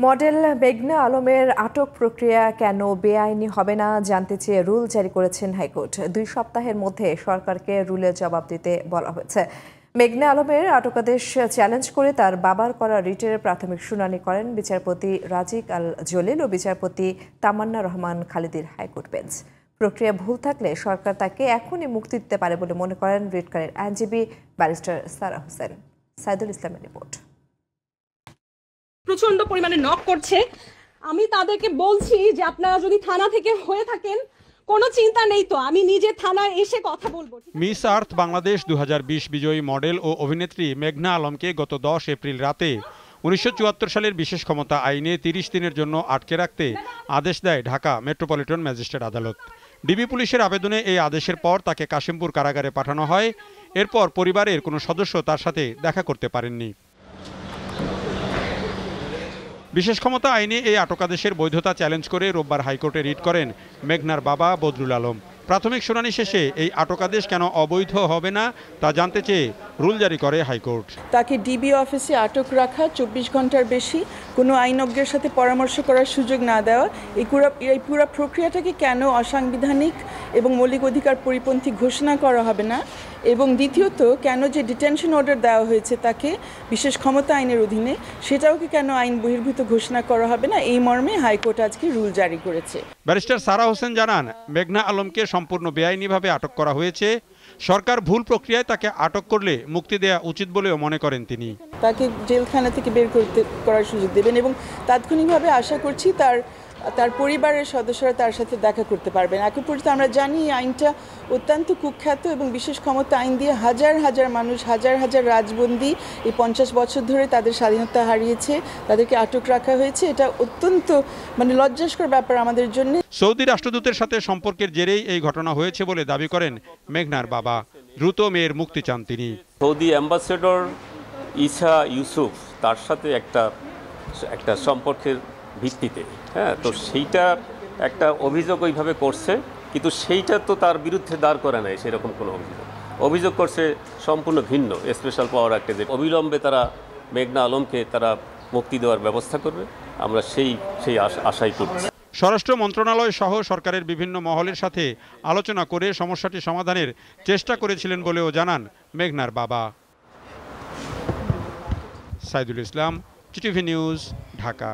Model মেঘনা আলমের আটক প্রক্রিয়া কেন বেআইনি হবে না জানতে চেয়ে রুল জারি করেছেন হাইকোর্ট। 2 সপ্তাহের মধ্যে সরকারকে রুলের জবাব দিতে বলা হয়েছে। মেঘনা আলমের আটকাদেশ চ্যালেঞ্জ করে তার বাবার করা রিটের প্রাথমিক শুনানি করেন বিচারপতি রাজিক আল জলিল ও বিচারপতি তামান্না রহমান খালিদের হাইকোর্ট বেঞ্চ। প্রক্রিয়া ভুল থাকলে সরকার তাকে এখনই মুক্তি দিতে পারে বলে মনে করেন রিটকারীর আইনজীবী ব্যারিস্টার সারা হোসেন। সাইদুল ইসলামের রিপোর্ট। প্রচন্ড পরিমাণে নক করছে। আমি তাদেরকে বলছি যে আপনারা যদি থানা থেকে হয়ে থাকেন কোনো চিন্তা নেই, তো আমি নিজে থানায় এসে কথা বলবো। মিস আর্থ বাংলাদেশ 2020 বিজয়ী মডেল ও অভিনেত্রী মেঘনা আলমকে গত 10 এপ্রিল রাতে 1974 সালের বিশেষ ক্ষমতা আইনে 30 দিনের জন্য আটকে রাখতে আদেশ দেয় ঢাকা মেট্রোপলিটন ম্যাজিস্ট্রেট আদালত। ডিবি পুলিশের আবেদনে এই আদেশের পর তাকে কাশিমপুর কারাগারে পাঠানো হয়। এরপর পরিবারের কোনো সদস্য তার সাথে দেখা করতে পারেননি। বিশেষ ক্ষমতা আইনে এই আটকাদেশের বৈধতা চ্যালেঞ্জ করে রোববার হাইকোর্টে রিট করেন মেঘনার বাবা বদরুল আলম। প্রাথমিক শুনানি শেষে এই আটকাদেশ কেন অবৈধ হবে না তা জানতে চেয়ে রুল জারি করে হাইকোর্ট। তাকে ডিবি অফিসে আটক রাখা, 24 ঘন্টার বেশি কোনো আইনজ্ঞের সাথে পরামর্শ করার সুযোগ না দেওয়া, এই পুরো প্রক্রিয়াটাকে কেন অসাংবিধানিক এবং মৌলিক অধিকার পরিপন্থী ঘোষণা করা হবে না, এবং দ্বিতীয়ত কেন যে ডিটেনশন অর্ডার দেওয়া হয়েছে তাকে বিশেষ ক্ষমতা আইনের অধীনে, সেটাও কি কেন আইন বহির্ভূত ঘোষণা করা হবে না, এই মর্মে হাইকোর্ট আজকে রুল জারি করেছে। ব্যারিস্টার সারা হোসেন জানান, মেঘনা আলমকে সম্পূর্ণ বেআইনিভাবে আটক করা হয়েছে। সরকার ভুল প্রক্রিয়ায় তাকে আটক করলে মুক্তি দেওয়া উচিত বলেও মনে করেন তিনি। তাকে জেলখানা থেকে বের করার সুযোগ দেবেন এবং তাৎক্ষণিকভাবে আশা করছি তার পরিবারের সদস্যরা তার সাথে দেখা করতে পারবেন। এখন পর্যন্ত আমরা জানি এই আইনটা অত্যন্ত কুখ্যাত এবং বিশেষ ক্ষমতা আইন দিয়ে হাজার হাজার মানুষ, হাজার হাজার রাজবন্দী এই 50 বছর ধরে তাদের স্বাধীনতা হারিয়েছে, তাদেরকে আটক রাখা হয়েছে। এটা অত্যন্ত লজ্জাস্কর ব্যাপার আমাদের জন্য। সৌদি রাষ্ট্রদূতের সাথে সম্পর্কের জেরেই এই ঘটনা হয়েছে বলে দাবি করেন মেঘনার বাবা। দ্রুত মেয়ের মুক্তি চান তিনি। সৌদি অ্যাম্বাসেডর ইসা ইউসুফ তার সাথে একটা সম্পর্কের ভিত্তিতে, তো সেইটা একটা অভিযোগ ওইভাবে করছে, কিন্তু সেইটা তো তার বিরুদ্ধে দাঁড় করে নাই সেরকম কোনো অভিযোগ করছে সম্পূর্ণ ভিন্ন। স্পেশাল পাওয়ার অ্যাক্টে যে অবিলম্বে তারা মেঘনা আলমকে তারা মুক্তি দেওয়ার ব্যবস্থা করবে, আমরা সেই আশাই করছি। স্বরাষ্ট্র মন্ত্রণালয় সহ সরকারের বিভিন্ন মহলের সাথে আলোচনা করে সমস্যাটি সমাধানের চেষ্টা করেছিলেন বলেও জানান মেঘনার বাবা। Saidul Islam, TTV news, Dhaka.